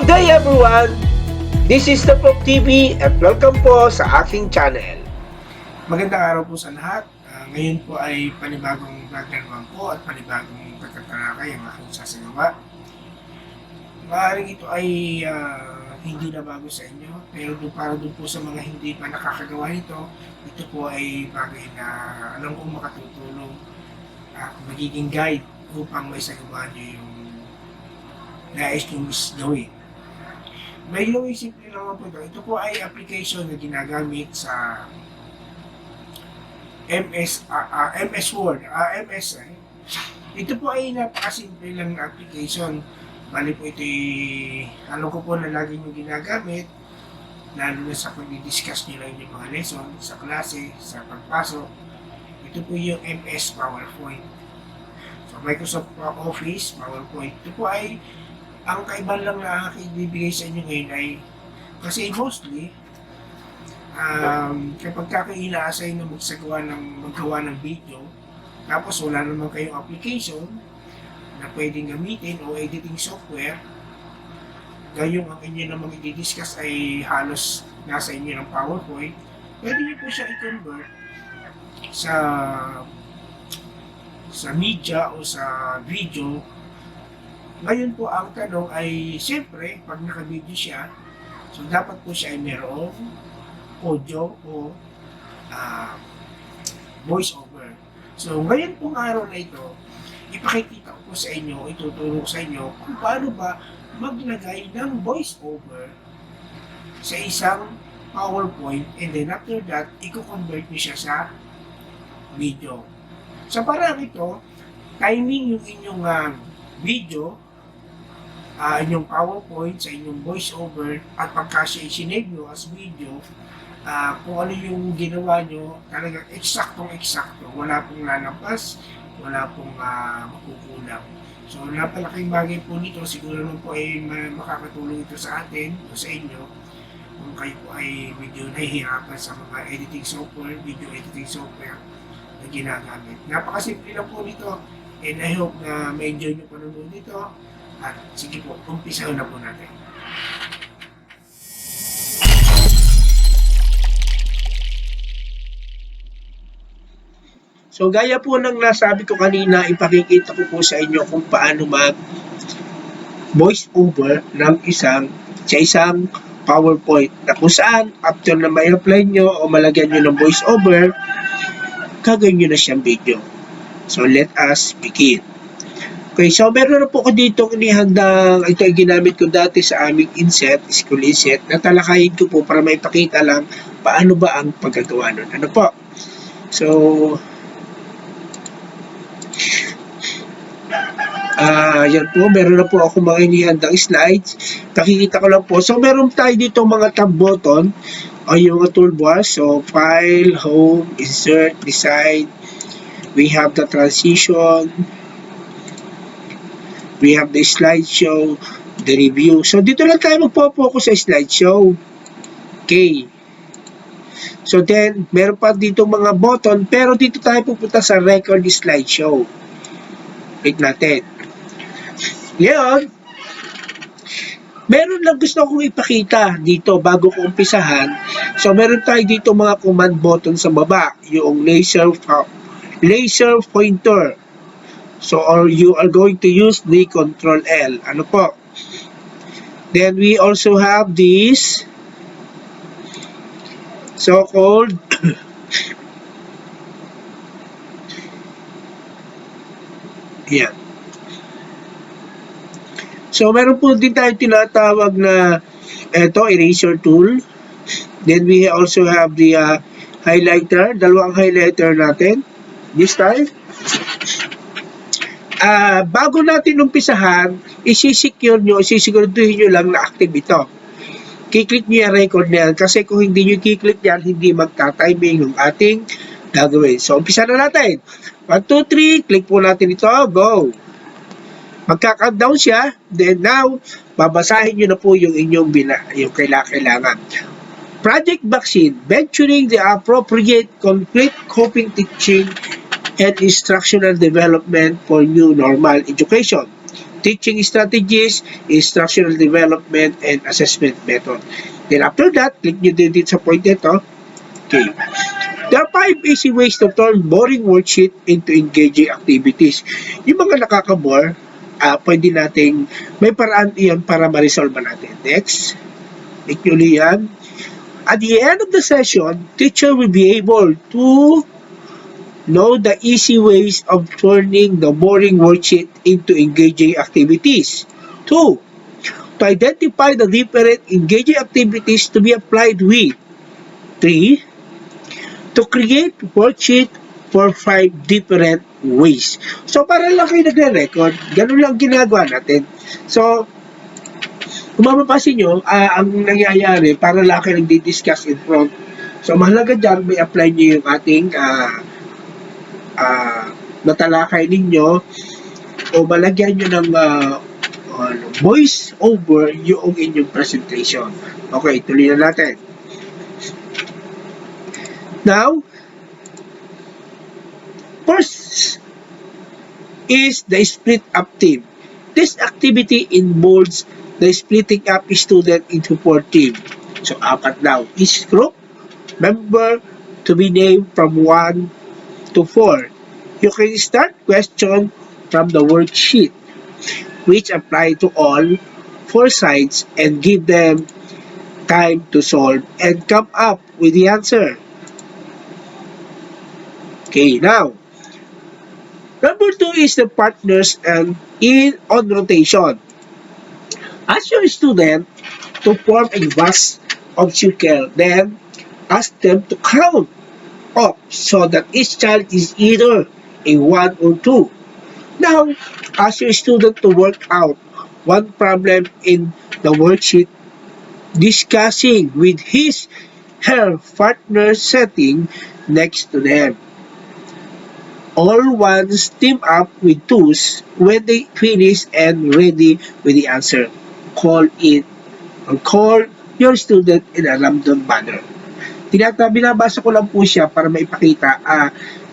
Good day everyone! This is the Prof TV at welcome po sa aking channel. Magandang araw po sa lahat. Ngayon po ay panibagong vlog na naman po at panibagong pagtatalakay ang aking sasagawa. Maaaring ito ay hindi na bago sa inyo, pero para doon po sa mga hindi pa nakakagawa nito, ito po ay bagay na alam kong makatutulong at magiging guide upang maisagawa nyo yung nais nyo gawin. May yung simple naman po ito. Ito po ay application na ginagamit sa MS Word, MS. Ito po ay napakasimple lang na application. Bali po ito alam ko po na lagi nyo ginagamit, lalo na sa pag-discuss nyo lang yung mga lesson, sa klase, sa pagpasok. Ito po yung MS PowerPoint. So Microsoft Office, PowerPoint. Ito po ay ang kaibahan lang na ibibigay sa inyo ngayon ay kasi mostly kapag kakailaasay na maggawa ng video tapos wala naman kayong application na pwedeng gamitin o editing software, gayong ang inyo namang i-discuss ay halos nasa inyo ng PowerPoint, pwede nyo po siya i-convert sa media o sa video. Ngayon po ang tanong ay, siyempre, pag naka-video siya, so dapat po siya ay mayroong audio o voice over. So ngayon pong araw na ito, ipakikita ko po sa inyo, ituturo sa inyo kung paano ba maglagay ng voice over sa isang PowerPoint, and then after that, i-convert nyo siya sa video. Sa parang ito, timing yung inyong video, inyong PowerPoint sa inyong voiceover, at pagka siya isinave nyo as video, kung ano yung ginawa nyo, talagang eksaktong-eksakto. Wala pong lalampas, wala pong makukulang. So, napalaking bagay po nito. Siguro naman po ay makakatulong ito sa atin o sa inyo kung kayo po ay medyo nahihirapan sa mga editing software, video editing software na ginagamit. Napakasimple lang po nito, and I hope na ma-enjoy nyo panonood nito. At sige po, umpisahan na po natin. So gaya po ng nasabi ko kanina, ipakikita ko po sa inyo kung paano mag voice over ng sa isang PowerPoint, na kung saan after na may apply nyo o malagyan nyo ng voice over, gagawin nyo na siyang video. So let us begin. Okay, so meron na po ko dito inihandang, ito ay ginamit ko dati sa aming school inset, na talakayin ko po para may pakita lang paano ba ang paggagawa nun. Ano po? So, yan po, meron na po ako mga inihandang slides. Pakikita ko lang po. So, meron tayo dito mga tab button o yung mga toolbars. So, file, home, insert, design. We have the transition. We have the slideshow, the review. So, dito lang tayo magpo-focus sa slideshow. Okay. So, then, meron pa dito mga button, pero dito tayo pupunta sa record slideshow. Click natin. Ngayon, meron lang gusto kong ipakita dito bago ko umpisahan. So, meron tayo dito mga command button sa baba. Yung laser pointer. So, or you are going to use the Control L. Ano po? Then, we also have this so-called yan. So, meron po din tayo tinatawag na eraser tool. Then, we also have the highlighter. Dalawang highlighter natin. This time. Bago natin umpisahan, isisiguraduhin nyo lang na active ito. Kiklik nyo yung record na yan, kasi kung hindi nyo kiklik yan, hindi magta-timing yung ating gagawin. So, umpisa na natin. 1, 2, 3, click po natin ito, go! Magka-countdown siya, then now, babasahin nyo na po yung inyong yung kailangan. Project Vaccine, venturing the appropriate, complete coping teaching and instructional development for new normal education. teaching strategies, instructional development, and assessment method. Then after that, click nyo din dito sa point nito. Okay. There are 5 easy ways to turn boring worksheet into engaging activities. Yung mga nakakabore, pwede nating, may paraan iyan para ma-resolve natin. Next, click nyo yan. At the end of the session, teacher will be able to know the easy ways of turning the boring worksheet into engaging activities. 2. To identify the different engaging activities to be applied with. 3. To create worksheet for 5 different ways. So, para lang kayo nagre-record, ganun lang ginagawa natin. So, kung mapapansin nyo, ang nangyayari, para lang kayo nagdi-discuss in front. So, mahalaga dyan, may apply nyo yung ating natalakay ninyo o malagyan nyo ng voice over yung inyong presentation. Okay, tuloy na natin. Now, first is the split up team. This activity involves the splitting up student into 4 teams. So, 4 now. Each group member to be named from 1 to 4. You can start question from the worksheet, which apply to all 4 sides, and give them time to solve and come up with the answer. Okay, now, number 2 is the partners and on rotation. Ask your student to form a vase of circle, then ask them to count up so that each child is either a 1 or 2. Now, ask your student to work out one problem in the worksheet, discussing with her partner sitting next to them. All ones team up with 2s when they finish and ready with the answer. Call your student in a random manner. Binabasa ko lang po siya para maipakita,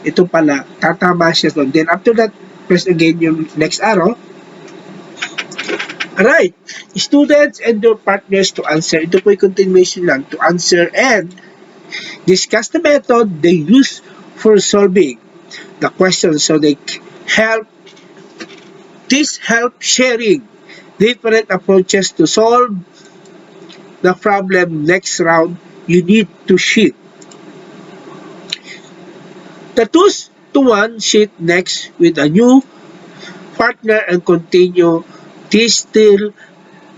ito pala, tatama siya doon. Then after that, press again yung next arrow. Alright, students and their partners to answer. Ito po yung continuation lang, to answer and discuss the method they use for solving the question, so they help sharing different approaches to solve the problem. Next round, you need to sheet the 2-to-1 sheet next with a new partner and continue this till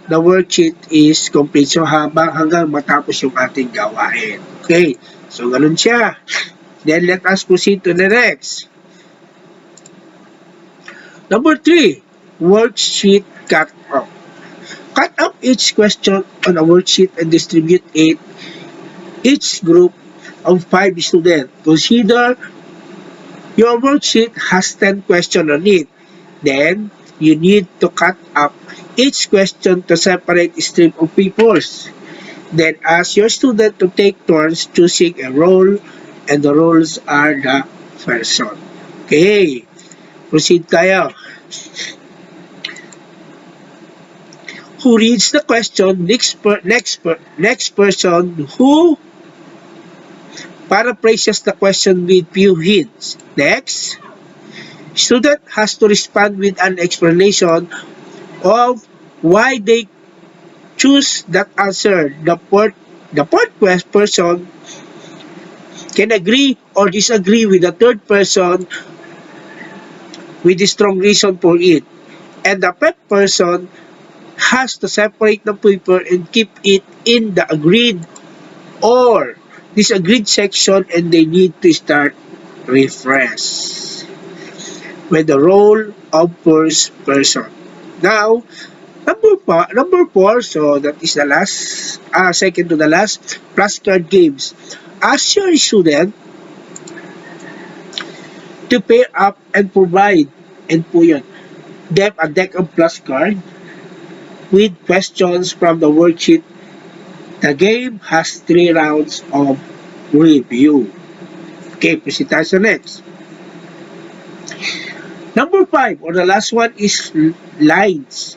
the worksheet is complete. So hanggang matapos yung ating gawain. Okay, so ganun siya. Then let us proceed to the next. Number 3, worksheet cut up. Cut up each question on a worksheet and distribute it each group of 5 students. Consider your worksheet has 10 questions on it. Then, you need to cut up each question to separate stream of papers. Then, ask your student to take turns choosing a role, and the roles are the person. Okay, proceed tayo. Who reads the question? Next person who paraphrases the question with few hints. Next, student has to respond with an explanation of why they choose that answer. The fourth person can agree or disagree with the third person with a strong reason for it. And the fifth person has to separate the paper and keep it in the agreed or disagreed section, and they need to start refresh with the role of first person. Now, number 4, so that is the last, second to the last, flashcard games. Ask your student to pair up and provide and po yun, them a deck of flashcard with questions from the worksheet. The game has 3 rounds of review. Okay, proceed tayo sa next. Number 5, or the last one, is lines.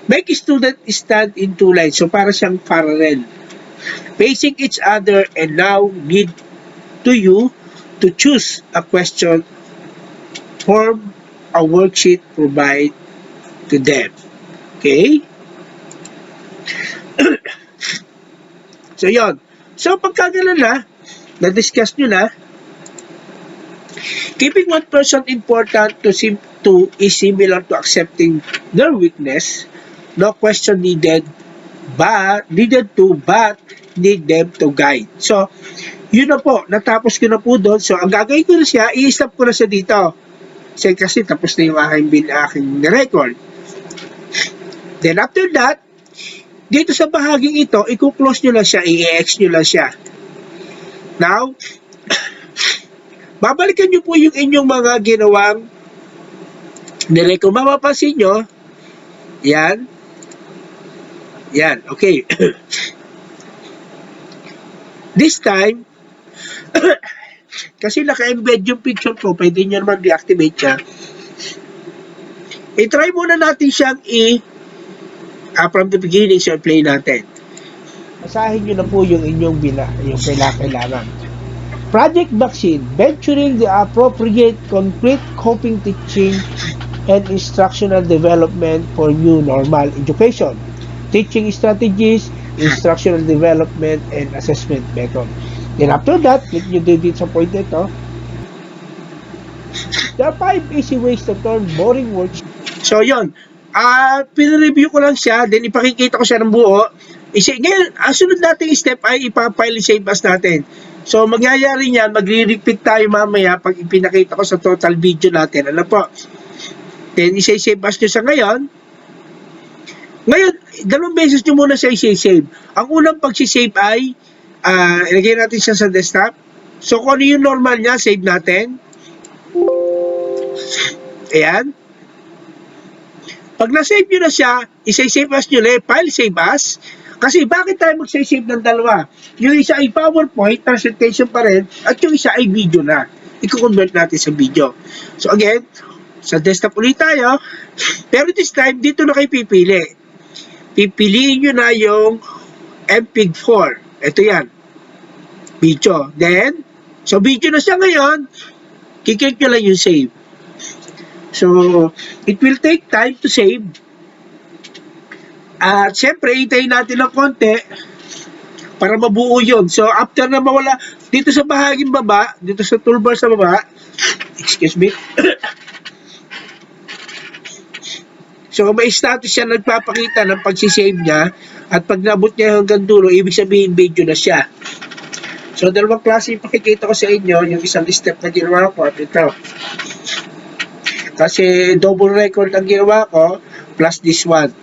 Make a student stand in 2 lines. So, para siyang parallel, facing each other, and now need to you to choose a question, form a worksheet, provide to them. Okay? So, yon. So, pagka ganun na-discuss nyo na, keeping one person important to is similar to accepting their weakness. No question needed, but need them to guide. So, yun na po, natapos ko na po doon. So, ang gagawin ko na siya, i-stop ko na siya dito. Kasi tapos na yung aking record. Then after that, dito sa bahaging ito, i-close nyo lang siya, i-ex nyo lang siya. Now, babalikan nyo po yung inyong mga ginawang nirecord. Mapapansin nyo, yan, okay. This time, kasi naka-embed yung picture ko, pwede nyo naman deactivate siya. I-try muna natin siyang from the beginning, so play natin. Basahin nyo na po yung inyong yung kailangan. Project Vaccine, venturing the appropriate, concrete coping teaching and instructional development for new normal education. Teaching strategies, instructional development, and assessment method. Then after that, click nyo dito sa point ito. There are 5 easy ways to turn boring words. So, yun. Pinreview ko lang siya, then ipakikita ko siya ng buo. Ngayon, ang sunod nating step ay ipapile save as natin. So, mangyayari niyan, magre-repeat tayo mamaya pag ipinakita ko sa total video natin. Ano po? Then, isa-save as nyo sa ngayon. Ngayon, 2 beses nyo muna siya isa-save. Ang unang pag-save ay, ilagay natin siya sa desktop. So, kung ano yung normal niya, save natin. Ayan. Pag na-save nyo na siya, isa-save as nyo ulit, file save as. Kasi bakit tayo mag-save ng dalawa? Yung isa ay PowerPoint, presentation pa rin, at yung isa ay video na. I-convert natin sa video. So again, sa desktop ulit tayo, pero this time, dito na kayo pipili. Pipiliin nyo na yung MPEG-4. Ito yan. Video. Then, so video na siya ngayon, kiklik nyo lang yung save. So, it will take time to save. At syempre, hintayin natin ng konti para mabuo yun. So, after na mawala, dito sa bahaging baba, dito sa toolbar sa baba, excuse me, so, may status siya nagpapakita ng pagsisave niya, at pag nabot niya hanggang dulo, ibig sabihin video na siya. So, 2 klase ipakikita ko sa inyo, yung isang step na ginawa ko at ito. Kasi double record ang ginawa ko plus this one.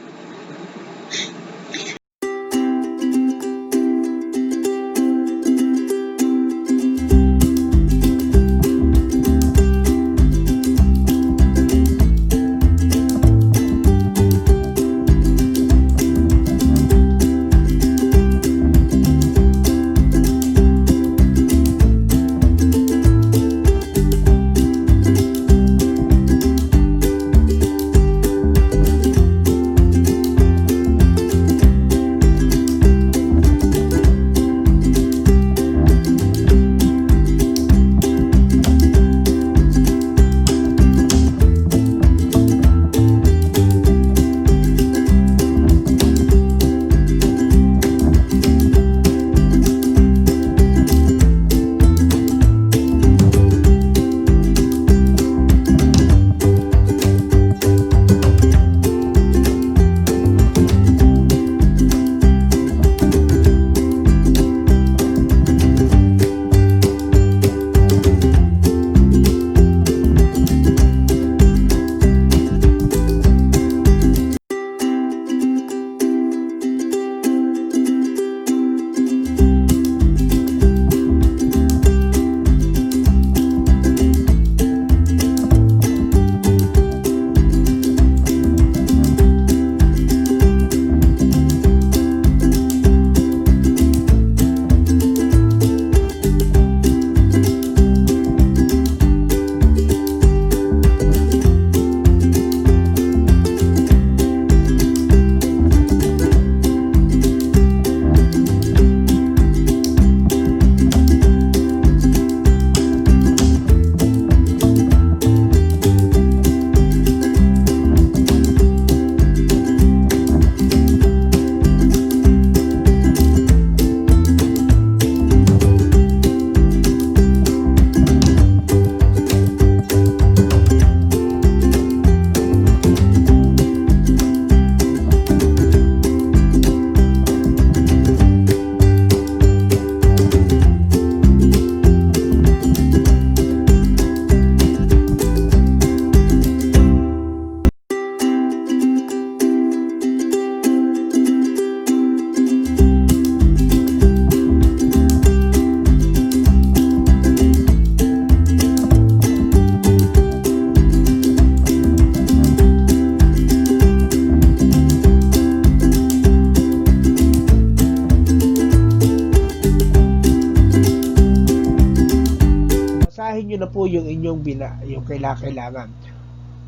na po yung inyong yung kailangan.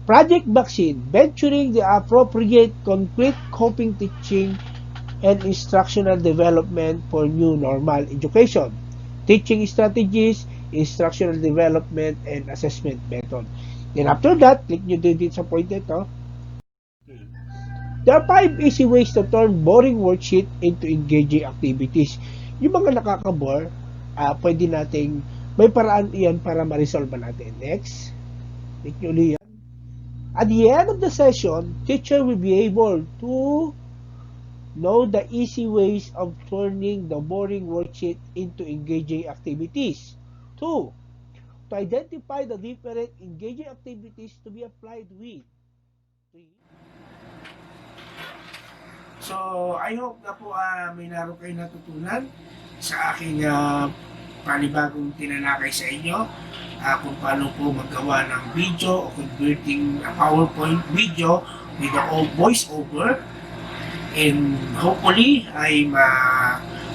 Project Vaccine, venturing the appropriate concrete coping teaching and instructional development for new normal education. Teaching strategies, instructional development, and assessment method. Then after that, click nyo dito sa point ito. There are 5 easy ways to turn boring worksheet into engaging activities. Yung mga nakakabore, pwede nating, may paraan iyan para ma-resolve natin. Next, click nyo ulit yan. At the end of the session, teacher will be able to know the easy ways of turning the boring worksheet into engaging activities. 2. To identify the different engaging activities to be applied with. 3. So, I hope na po may naroon kayo natutunan sa aking panibagong tinalakay sa inyo kung paano po magawa ng video o converting a PowerPoint video with the voice over. And hopefully ay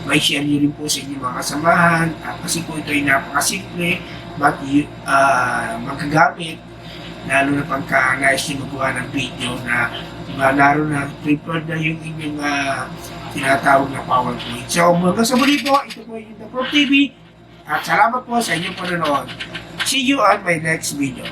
may share nyo rin po sa inyong mga kasamahan kasi po ito ay napakasimple magagamit lalo na pagka nais nyo magawa ng video na lalo na prepared na yung inyong tinatawag na PowerPoint. So hanggang sa muli po, ito po yung The Pro TV at salamat po sa inyong panonood. See you on my next video.